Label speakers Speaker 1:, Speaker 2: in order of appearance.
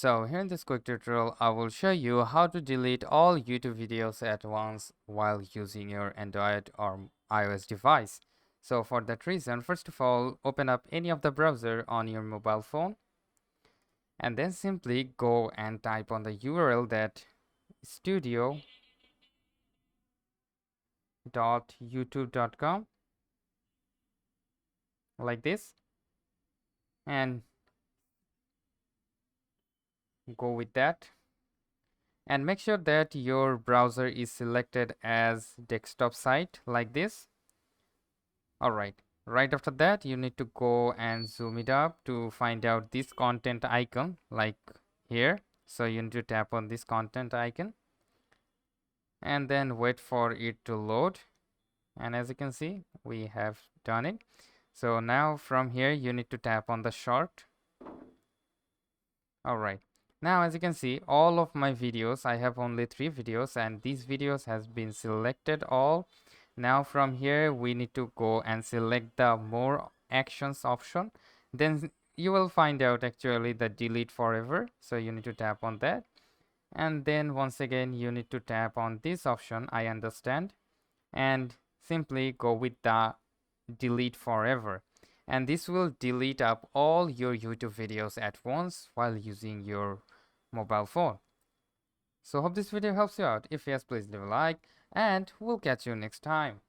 Speaker 1: So here in this quick tutorial, I will show you how to delete all YouTube videos at once while using your Android or iOS device. So for that reason, first of all, open up any of the browser on your mobile phone and then simply go and type on the URL that studio.youtube.com like this, and go with that. And make sure that your browser is selected as desktop site like this. Alright, right after that you need to go and zoom it up to find out this content icon like here. So you need to tap on this content icon and then wait for it to load, and as you can see we have done it. So now from here you need to tap on the short. Alright, now as you can see all of my videos, I have only 3 videos and these videos has been selected all. Now from here we need to go and select the more actions option, then you will find out actually the delete forever. So you need to tap on that, and then once again you need to tap on this option, I understand, and simply go with the delete forever, and this will delete up all your YouTube videos at once while using your mobile phone. So hope this video helps you out. If yes, please leave a like and we'll catch you next time.